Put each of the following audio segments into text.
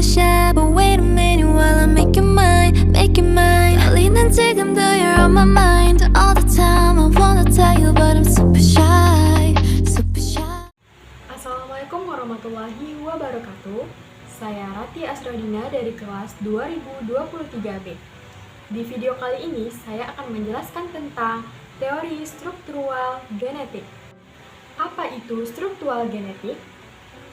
shy, but wait a minute while I make you mine, make you mine. 떨리는 지금도 you're on my mind all the time. I wanna tell you, but I'm super shy, super shy. Assalamualaikum warahmatullahi wabarakatuh. Saya Rati Asrodina dari kelas 2023B. Di video kali ini saya akan menjelaskan tentang teori struktural genetik. Apa itu struktural genetik?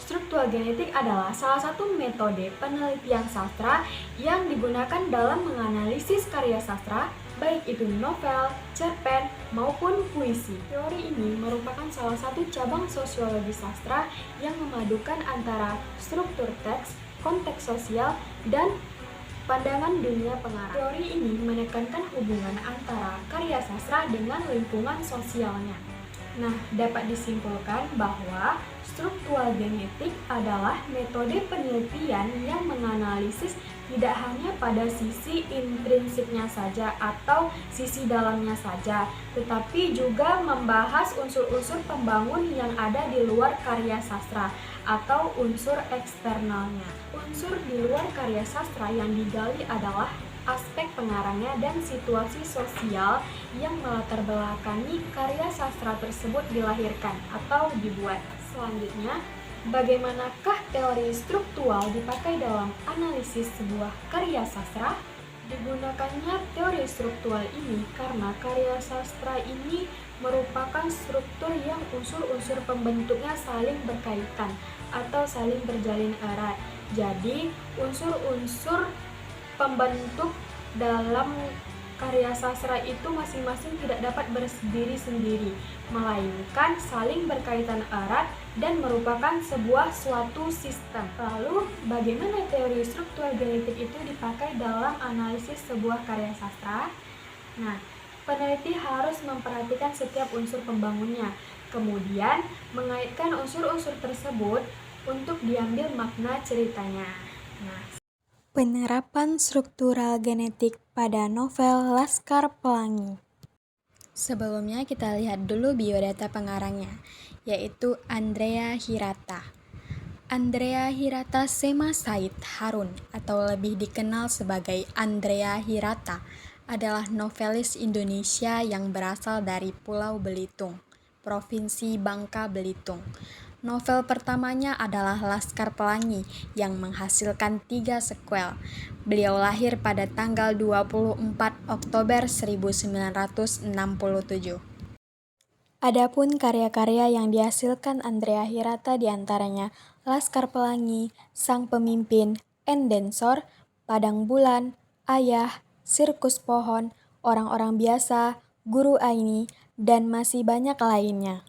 Struktural genetik adalah salah satu metode penelitian sastra yang digunakan dalam menganalisis karya sastra, baik itu novel, cerpen, maupun puisi. Teori ini merupakan salah satu cabang sosiologi sastra yang memadukan antara struktur teks, konteks sosial, dan pandangan dunia pengarang. Teori ini menekankan hubungan antara karya sastra dengan lingkungan sosialnya. Nah, dapat disimpulkan bahwa struktural genetik adalah metode penelitian yang menganalisis tidak hanya pada sisi intrinsiknya saja atau sisi dalamnya saja, tetapi juga membahas unsur-unsur pembangun yang ada di luar karya sastra atau unsur eksternalnya. Unsur di luar karya sastra yang digali adalah aspek pengarangnya dan situasi sosial yang melatar belakangi karya sastra tersebut dilahirkan atau dibuat. Selanjutnya, bagaimanakah teori struktural dipakai dalam analisis sebuah karya sastra? Digunakannya teori struktural ini karena karya sastra ini merupakan struktur yang unsur-unsur pembentuknya saling berkaitan atau saling berjalin erat. Jadi, unsur-unsur pembentuk dalam karya sastra itu masing-masing tidak dapat berdiri sendiri, melainkan saling berkaitan erat dan merupakan sebuah suatu sistem. Lalu, bagaimana teori struktural genetik itu dipakai dalam analisis sebuah karya sastra? Nah, peneliti harus memperhatikan setiap unsur pembangunnya, kemudian mengaitkan unsur-unsur tersebut untuk diambil makna ceritanya. Penerapan struktural genetik pada novel Laskar Pelangi. Sebelumnya kita lihat dulu biodata pengarangnya, yaitu Andrea Hirata. Andrea Hirata Sema Said Harun, atau lebih dikenal sebagai Andrea Hirata, adalah novelis Indonesia yang berasal dari Pulau Belitung, Provinsi Bangka Belitung. Novel pertamanya adalah Laskar Pelangi yang menghasilkan 3 sequel. Beliau lahir pada tanggal 24 Oktober 1967. Adapun karya-karya yang dihasilkan Andrea Hirata diantaranya Laskar Pelangi, Sang Pemimpin, Endensor, Padang Bulan, Ayah, Sirkus Pohon, Orang-orang Biasa, Guru Aini, dan masih banyak lainnya.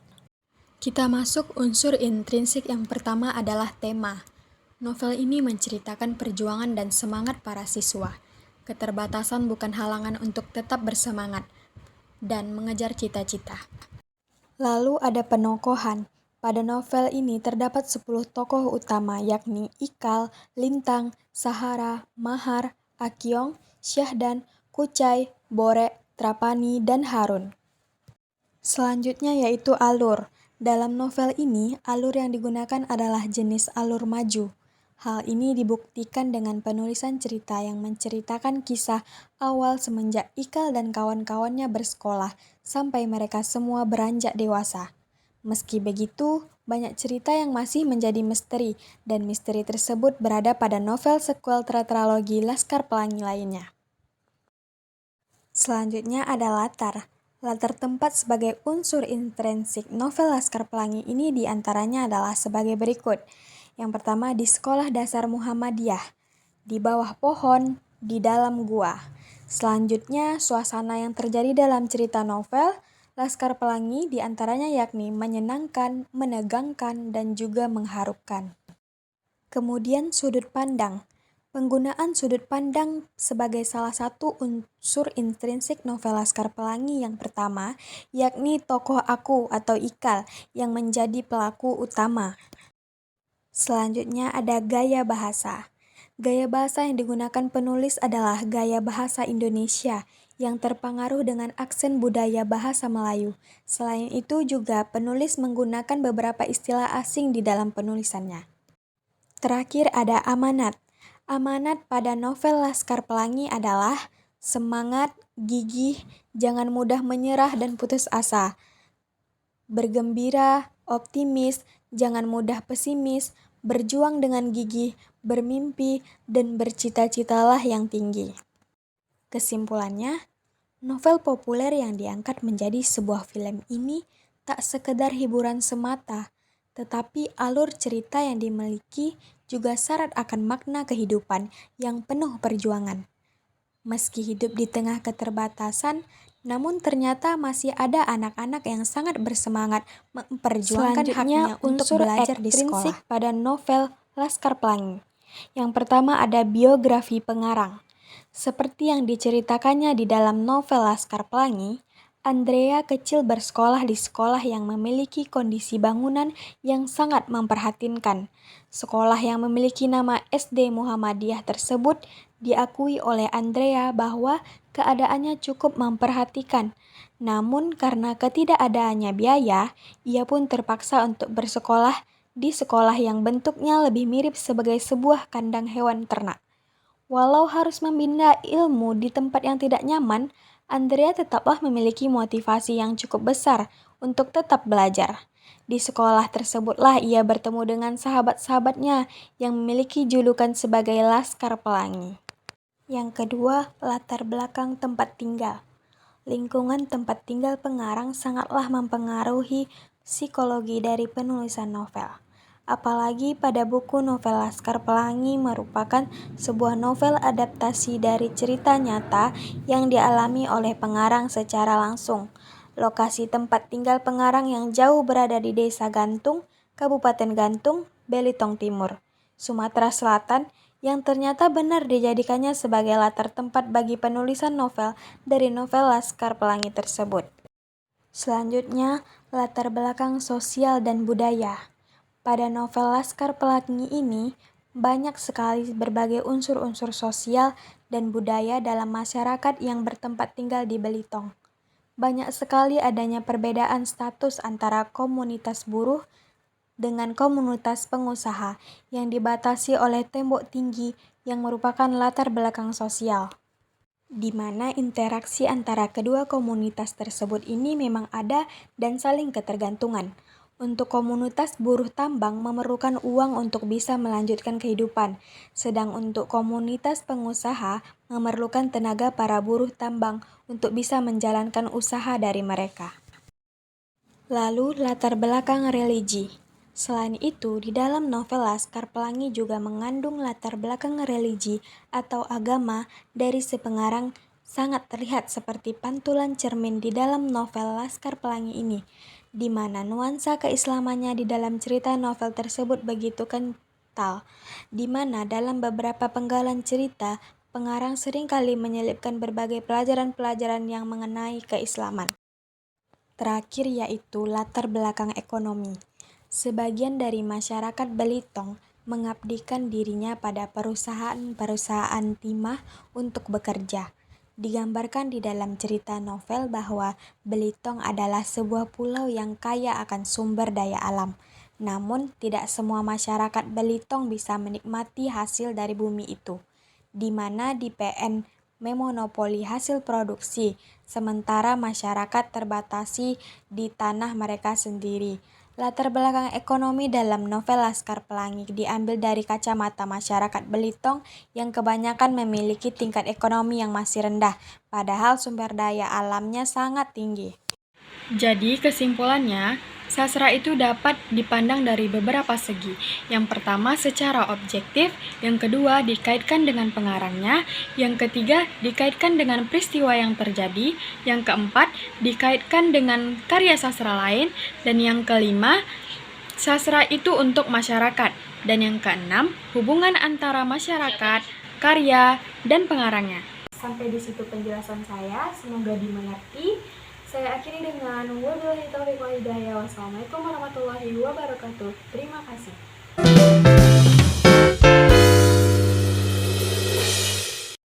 Kita masuk unsur intrinsik. Yang pertama adalah tema. Novel ini menceritakan perjuangan dan semangat para siswa. Keterbatasan bukan halangan untuk tetap bersemangat dan mengejar cita-cita. Lalu ada penokohan. Pada novel ini terdapat 10 tokoh utama, yakni Ikal, Lintang, Sahara, Mahar, Akyong, Syahdan, Kucai, Borek, Trapani, dan Harun. Selanjutnya yaitu alur. Dalam novel ini, alur yang digunakan adalah jenis alur maju. Hal ini dibuktikan dengan penulisan cerita yang menceritakan kisah awal semenjak Ikal dan kawan-kawannya bersekolah sampai mereka semua beranjak dewasa. Meski begitu, banyak cerita yang masih menjadi misteri, dan misteri tersebut berada pada novel sequel tetralogi Laskar Pelangi lainnya. Selanjutnya ada latar. Latar tempat sebagai unsur intrinsik novel Laskar Pelangi ini diantaranya adalah sebagai berikut. Yang pertama, di sekolah dasar Muhammadiyah, di bawah pohon, di dalam gua. Selanjutnya, suasana yang terjadi dalam cerita novel Laskar Pelangi diantaranya yakni menyenangkan, menegangkan, dan juga mengharukan. Kemudian sudut pandang. Penggunaan sudut pandang sebagai salah satu unsur intrinsik novel Laskar Pelangi yang pertama, yakni tokoh aku atau Ikal yang menjadi pelaku utama. Selanjutnya ada gaya bahasa. Gaya bahasa yang digunakan penulis adalah gaya bahasa Indonesia yang terpengaruh dengan aksen budaya bahasa Melayu. Selain itu juga penulis menggunakan beberapa istilah asing di dalam penulisannya. Terakhir ada amanat. Amanat pada novel Laskar Pelangi adalah semangat, gigih, jangan mudah menyerah dan putus asa. Bergembira, optimis, jangan mudah pesimis, berjuang dengan gigih, bermimpi, dan bercita-citalah yang tinggi. Kesimpulannya, novel populer yang diangkat menjadi sebuah film ini tak sekedar hiburan semata, tetapi alur cerita yang dimiliki juga syarat akan makna kehidupan yang penuh perjuangan. Meski hidup di tengah keterbatasan, namun ternyata masih ada anak-anak yang sangat bersemangat memperjuangkan haknya untuk belajar di sekolah. Pada novel Laskar Pelangi. Yang pertama ada biografi pengarang. Seperti yang diceritakannya di dalam novel Laskar Pelangi, Andrea kecil bersekolah di sekolah yang memiliki kondisi bangunan yang sangat memprihatinkan. Sekolah yang memiliki nama SD Muhammadiyah tersebut diakui oleh Andrea bahwa keadaannya cukup memperhatikan. Namun karena ketidakadaannya biaya, ia pun terpaksa untuk bersekolah di sekolah yang bentuknya lebih mirip sebagai sebuah kandang hewan ternak. Walau harus membina ilmu di tempat yang tidak nyaman, Andrea tetaplah memiliki motivasi yang cukup besar untuk tetap belajar. Di sekolah tersebutlah ia bertemu dengan sahabat-sahabatnya yang memiliki julukan sebagai Laskar Pelangi. Yang kedua, latar belakang tempat tinggal. Lingkungan tempat tinggal pengarang sangatlah mempengaruhi psikologi dari penulisan novel. Apalagi pada buku novel Laskar Pelangi merupakan sebuah novel adaptasi dari cerita nyata yang dialami oleh pengarang secara langsung. Lokasi tempat tinggal pengarang yang jauh berada di Desa Gantung, Kabupaten Gantung, Belitung Timur, Sumatera Selatan, yang ternyata benar dijadikannya sebagai latar tempat bagi penulisan novel dari novel Laskar Pelangi tersebut. Selanjutnya, latar belakang sosial dan budaya. Pada novel Laskar Pelangi ini, banyak sekali berbagai unsur-unsur sosial dan budaya dalam masyarakat yang bertempat tinggal di Belitung. Banyak sekali adanya perbedaan status antara komunitas buruh dengan komunitas pengusaha yang dibatasi oleh tembok tinggi yang merupakan latar belakang sosial, di mana interaksi antara kedua komunitas tersebut ini memang ada dan saling ketergantungan. Untuk komunitas buruh tambang memerlukan uang untuk bisa melanjutkan kehidupan, sedang untuk komunitas pengusaha memerlukan tenaga para buruh tambang untuk bisa menjalankan usaha dari mereka. Lalu latar belakang religi. Selain itu, di dalam novel Laskar Pelangi juga mengandung latar belakang religi atau agama dari si pengarang sangat terlihat seperti pantulan cermin di dalam novel Laskar Pelangi ini, di mana nuansa keislamannya di dalam cerita novel tersebut begitu kental, di mana dalam beberapa penggalan cerita, pengarang seringkali menyelipkan berbagai pelajaran-pelajaran yang mengenai keislaman. Terakhir yaitu latar belakang ekonomi. Sebagian dari masyarakat Belitung mengabdikan dirinya pada perusahaan-perusahaan timah untuk bekerja. Digambarkan di dalam cerita novel bahwa Belitung adalah sebuah pulau yang kaya akan sumber daya alam. Namun, tidak semua masyarakat Belitung bisa menikmati hasil dari bumi itu, di mana di PN memonopoli hasil produksi, sementara masyarakat terbatasi di tanah mereka sendiri. Latar belakang ekonomi dalam novel Laskar Pelangi diambil dari kacamata masyarakat Belitung yang kebanyakan memiliki tingkat ekonomi yang masih rendah, padahal sumber daya alamnya sangat tinggi. Jadi kesimpulannya, sastra itu dapat dipandang dari beberapa segi. Yang pertama secara objektif, yang kedua dikaitkan dengan pengarangnya, yang ketiga dikaitkan dengan peristiwa yang terjadi, yang keempat dikaitkan dengan karya sastra lain, dan yang kelima, sastra itu untuk masyarakat, dan yang keenam, hubungan antara masyarakat, karya, dan pengarangnya. Sampai di situ penjelasan saya, semoga dimengerti. Saya akhiri dengan wabillahi taufiq wal hidayah. Wassalamualaikum warahmatullahi wabarakatuh. Terima kasih.